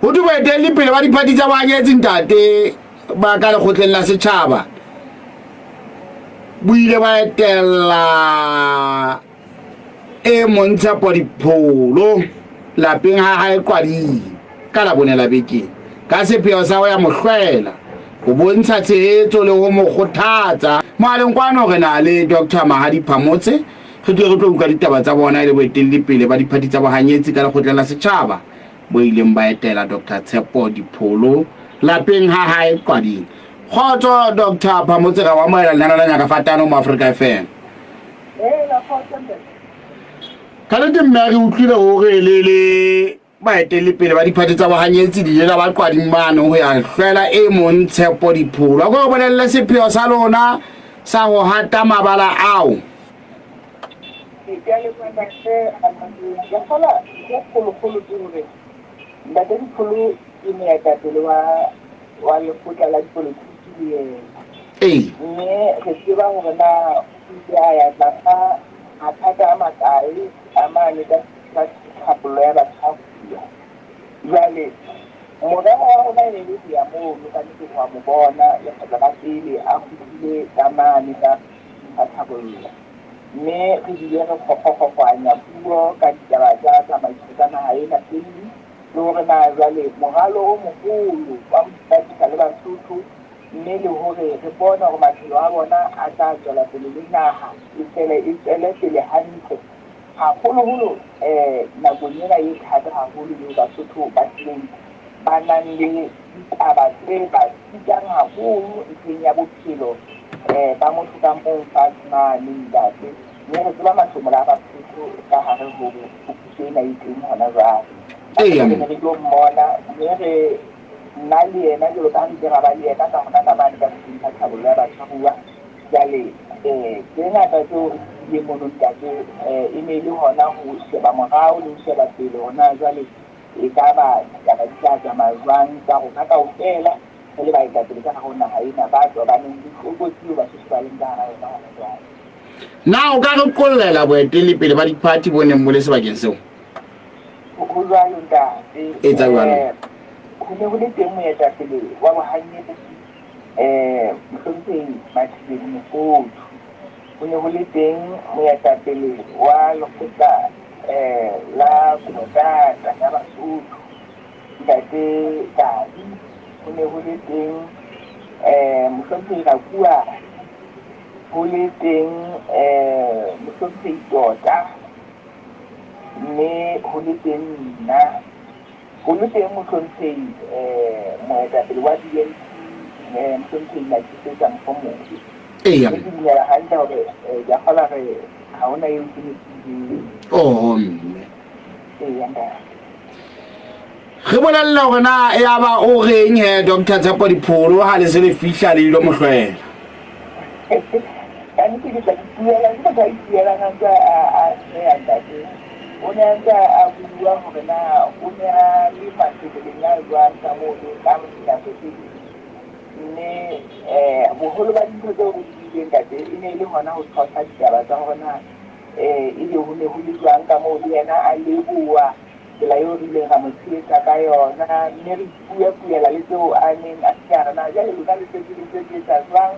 ho di boetelle pele ba diphati tsa bohanyetsi ntate ba ka lekgotleng la setjhaba buile ba etella e montsha Podipholo lapeng ha hae Qwading ka la bonela bekeng ka sepheo sa ho ya mohlwela ho bontsha tshehetso le ho mo kgothatsa maleng kwano re na le Dr Mahadi Phamotse re tlo utlwa ditaba tsa bona le boetelle pele ba diphati tsa bohanyetsi ka lekgotleng la setjhaba bo ileng ba etela Dr Tshepo Dipholo lapeng ha hae Qwading. Khotso Dr Phamotse ra wa moela lana la nyaka fatano mo Africa FM. La khotso ntate. Ka le mme re utlwile hore le ba etelle pele ba diphati tsa bohanyetsi di jela ba Qwading mane ho ya hlwela e mong Tshepo Dipholo go bolella sepheo sa lona sa ho hata mabala ao. Ya le kwenda se ya fala ya kholo dire ntate Dipholo ine ya tatele wa lekgotla la dipolotiki mme re tseba hore na ya tla mathata a makae a mane ka tlhapollo ya bathapiwa jwale morero wa rona ne le ya moo ka nnete wa mo bona ya kgotla ka pele a kgutlile ka mane ka tlhabollo mme re dile re kgokgofanya puo ka ditaba tsa tsamaiso tsa naha ena pele le hore na jwale moralo o moholo wa motatisa le Basotho mme le hore re bona hore maphelo a bona a tla tswela pele le naha e tswele pele hantle haholoholo nakong ena e thata haholo le Basotho ba tlileng ba nang le ditaba tse ba tsitang haholo ntlheng ya bophelo ba motho ka mong fatsmane ntate mme re tseba masomola a Basotho ka hare ho phuputso ena e teng hona jwale re tlo mmona mme re nna le yena jalo ka re ra ba le yena ka hona ka bane ka dintlha tlhabollo ya batshwaruwa jale tse ngata tseo re ile mono ntate e ne le hona ho sheba morao le ho sheba pele hona jwale e ka ba ditaba di tla tsamaya jwang ka rona kaofela re le baetapele ka hare ho naha ena ba tobaneng le tlokotsi Basotho ba leng ka hara yona hona jwale. Na o ka re qollela boetelle pele ba diphati bo neng mo le sebakeng seo ho jwalo ntate etsa jwalo ho ne ho le teng moetapele wa bohanyetsi Mhlomphehi Mathibeli Mofokeng ho ne ho le teng moetapele wa lekgotla la Konotata ya Basotho ntate Tadi ho ne ho le teng Mhlomphehi Rakuwa ho le teng Mhlomphehi Tota mme ho le teng nna ho le teng Mhlomphehi moetapele wa DNP Mhlomphehi Makisetsa Mkhomozi ke dumela hantle hore ya kgola re ha hona eo ke mme re bolella hore na ya ba o reng Dr Tshepo Dipholo ha le se le fihla le ilo mohlwela ka nnete ke tla ipuela ngaka a ntate o ne a ntse a bua hore na o ne a le masekeleng a jwang ka moo ka dinako tse ding mme boholo ba dintho tseo re di ileng ntate e ne e le hona ho tshwasa ditaba tsa hore na ebe ho ne ho le jwang ka moo le yena a leboha tsela eo re ileng ra mo tshehetsa ka yona mme re puela le tseo a neng a sekara na jale lona le etsa jwang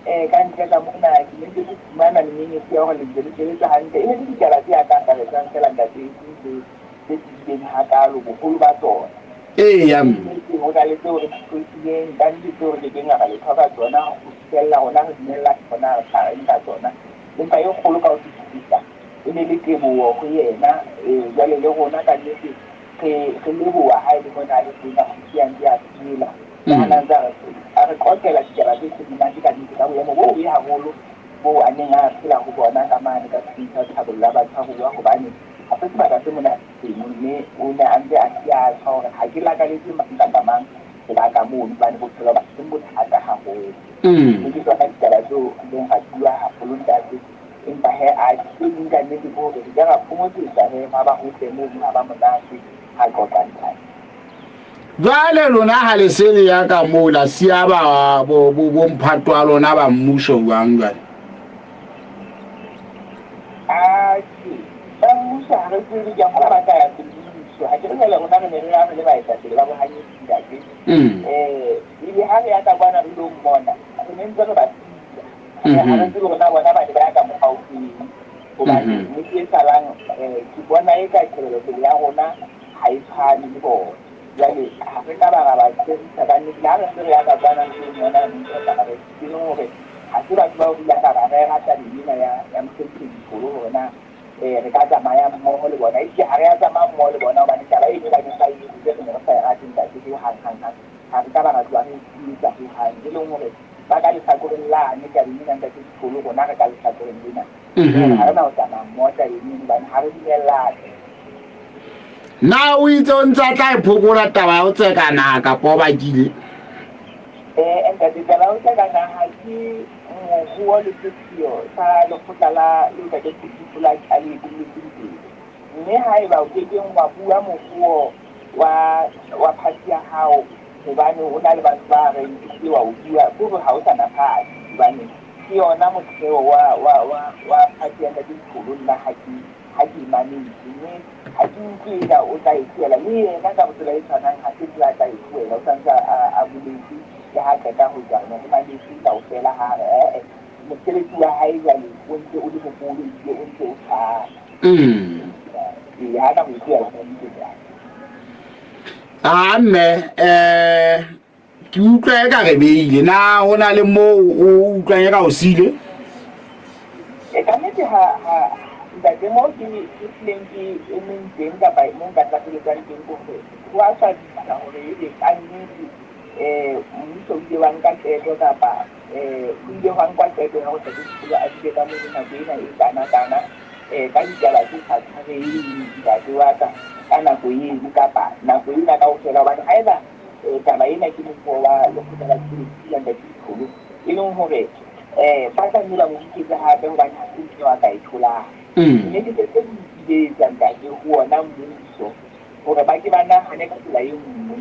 ka ntle ka mona ke ne ke fumana menyenyetsi ya hore le ntse le sebetsa hantle e ne le ditaba tse akaretsang fela ntate tse tiileng hakalo boholo ba tsona ho na le tseo re ditlhoileng ka nnete tseo re kekeng ra le tlhoka tsona ho fihlella rona re dumella tsona re tshwareng ka tsona empa e kgolo ka ho fetisisa e ne le teboho ho yena jwale le rona ka nnete re leboha ha e le mona a le teng a kgutiang di a phela a re qotela ditaba tse sedimane ka nnete ka boemo boo e haholo moo a neng a phela ho bona ka mane ka setho thabollo ya batshwaruwa hobane ha se sebaka se monateng mme o ne a ntse a siatshwa hore ha ke lakaletse kapa mang ke la ka mono hobane bophelo ba se bothata haholo mme ke tsona ditaba tseo leng ra bua haholo ntate empa a ke ding ka nnete ko hore re ka ra phomotsetsa ha ba hotle moo ha ba monate ha qoqa ntate jwale lona ha le se le ya ka moo la siya ba bo mphatwa lona ba mmuso jwang jwale ba mmuso ha re tsebe ke a gola ba ka ya semmuso ha ke re le rona re ne re le baetapele ba bohanyetsi ile ha ya ka bana lo mmona re ne ntse re ba tsitsa ha re tsile bona bona ba ba ka mo haufi o ba ni ke salang ke bona e ka tlhelo ya rona ha e tshwane le bona jale ha re ka ba ba tsitsa ba ni la re ya ka bana lo mmona ntse ka ba tsitsa hore ha se ba ba bula ka ba re rata dina ya mtsetsi dikolo rona re ka tsamaya mmogo le bona itse ha re ya tsamaya mmogo le bona ba ni taba e ba di sa e se re sa ya tinta ke ha ha ka ba ratwa re itse ha e le ngore ba ka le sakoreng la ne ka dina nta ke dikolo rona re ka le sakoreng dina ha re na o tsamaya mmogo tsa yini ba ha re dinela na o itse o ntse tla iphokola taba ya o tseka na ka po ba kile nka ditaba o tseka na ha ke moruo le sesio sa lekgotla la le la tshali le dintsi mme ha e ba o ke wa bua moruo wa phati ya hao hobane o na le batho ba re ke wa o bua go ha o sana phati hobane ke yona motheo wa phati ya dikolo la haki manage mme ha ke nkile o tla itela le yena ka botsela e tshwanang ha ke tla tla itela o tsantsa a buletse ya ha ka go jana go mane se tla o fela ha mosebetsi wa hae jale o ntse o le mogolo ile o ntse o tshwana ya ka go tshela go ntse mme ke utlwa ka re beile na hona le mo o utlwa ka o sile ka nnete ha ntate mo ke plenty e meng teng ka ba mo ka tla tsa teng go wa sa ditla gore e ka nnete mmuso o ile ka tseto kapa o ile wa nka tseto ya go tsetsa a di ka mo na dina e kana ka ditaba tse sa tshwareng ntate wa kana go e kapa na go ina ka o fela ba ha eba taba ena ke mo wa le go tla tshwareng ya dikolo e leng hore ba ka nna mo ke tsa ha ba ha ke wa ka ithola ne ke tse di tsanga ke ho ona mmuso gore ba ke bana hane ka tsela e nngwe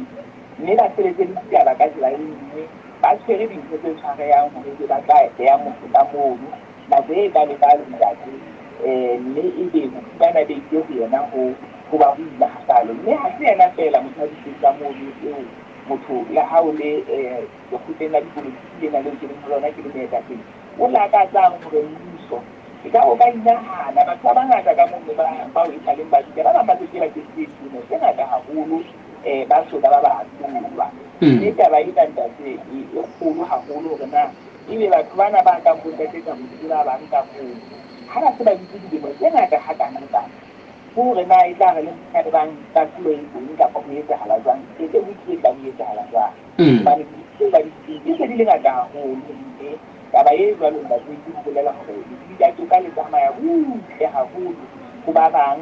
mme ba tsheletse di tsala ka tsela e nngwe ba tshwere dintho tse tshwareyang gore ba tla ya motho ka mono ba be ba le ba le dati mme e be bana be ke ho yena ho ba buila hasalo mme ha se yena fela motho a di tsa mono eo motho la ha o le go tsena di politiki le na le ke lona ke le meta teng o la ka tsang gore mmuso ka o ka inahana batho ba bangata ka moo ba o itlhaleng ba di ba ba tsela ke tseno ke ngata haholo ba soda ba ba tsuba mme taba e ntate e kgolo haholo hore na ebe batho bana ba ka mo tsetsa mo dira ba nka go ha ba se ba di dilemo tse ngata ha kana ka hore na e tla re le ka bang ka tlo e bong ka go etsa hala jwang ke ke botse ka etsa hala jwang ba di di le ngata haholo taba e jwalo ba di bolela gore di ka toka le tsamaya ke haholo go ba bang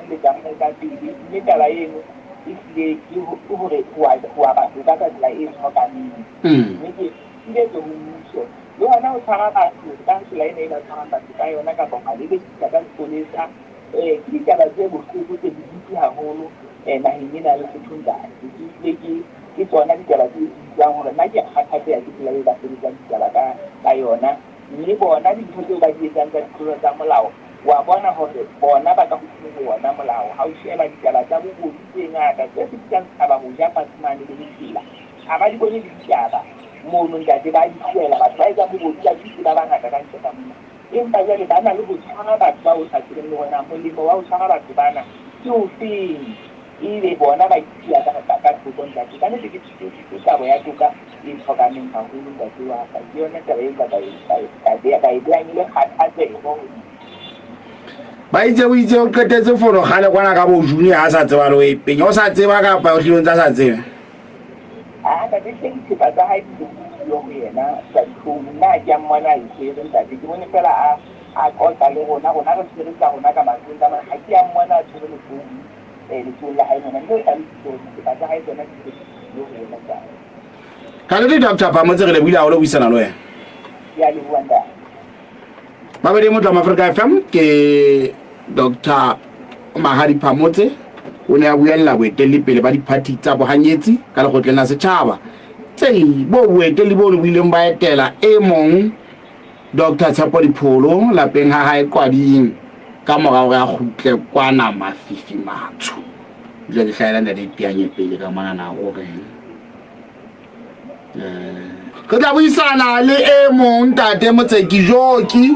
le tsamaya ka pele mme taba eno e se ke hore ho ba ka tsela e tshwanang mme ke ile go mmuso le hona o tshwara batho ka tsela e ba tshwarang batho ka yona ka bona le ka ka polisa ke ditaba tse bohloko tse di haholo naheng ena le sethunda ke tsona ditaba tse tsang hore nna ke kgathatse ya tsela e ba sebetsang ditaba ka yona mme bona dintho tseo ba di etsang tsa ditlolo tsa molao wa bona hore bona ba ka go bona molao ha o sheba ditaba tsa bobodu tse ngata tse fetang taba ho ja pasimane le ditsela ha ba di bone ditaba mono ntate ba di tshwela batho ba etsa bobodu ba di ba bangata ka ntle ka mona empa jale ba na le go tshwara batho ba o sa tsebeng le bona molemo wa o tshwara batho bana ke o feng ile bona ba itsia ka thoko ntate ka nne ke tabo ya toka e tlhokaneng haholo ntate wa ka ke yone taba e ka e le kgathatse ba itse o itse o qetetse foro gale kwana ka bo juni ha sa tseba lo e penya o sa tseba ka pa o tlilong tsa sa tseba ka di teng tsa ha di yo yena sa tsona ke mmona e se ntate ke bone fela a kota le rona re tsere tsa rona ka matlo tsa ha ke mmona tsere le tsone le tsone la ha ina ndo tsa di tsa ha tsona yo yena tsa ka le doctor ba mo tsere le buile a o le buisana lo yena ya le buanda ba be mo tla Africa FM ke Dr. Mahadi Phamotse o ne a buella boetelle pele ba diparty tsa bohanyetsi ka lekgotleng la setjhaba tse bo boetelle bo le buileng ba etela e mong Dr. Tshepo Dipholo lapeng ha hae Kwading ka morao ya khutle kwana Mafifi Matsho le hlahela nda di pianye pele ka mana na o re re tla buisana le e mong ntate Motseki Joki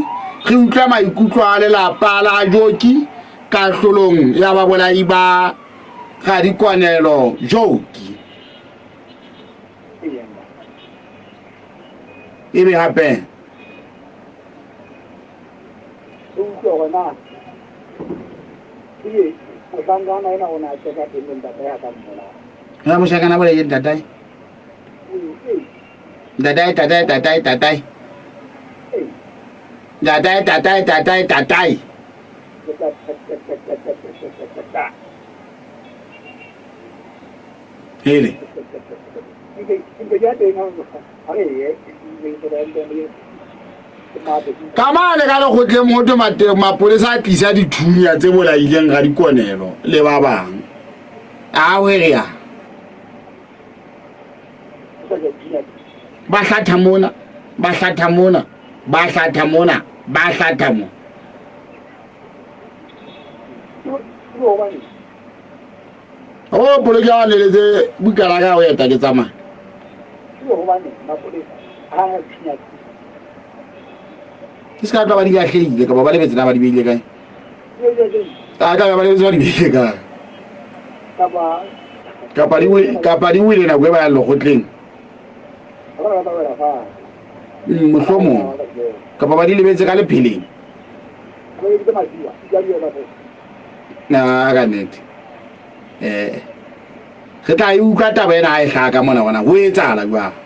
re utlwa maikutlo a lelapa la Joki ka hlolong ya babolai ba Gadikwanelo Joki e be hape gona ke o bangana ena ona a tsaka teng ntate ya ka mmola ha mo shakana bole yin tatai tatai hele kamane ka le gotle motho mapolesa a tlisa dithunya tse bolaileng Gadikwanelo le ba bang a hwerea ba hlatha mona o poleke a leletse bukana ka go eta ke tsamaya ke ska tla ba di ka hlile ka ba lebetse na ba di beile kae ka ba lebetse ba di beile kae kapa di wile na go ba ya logotleng mohlomong kapa ba di lebetse ka lepheleng na ka nnete re tla e utlwa taba ena a e hlaka mona bona go etsala jwang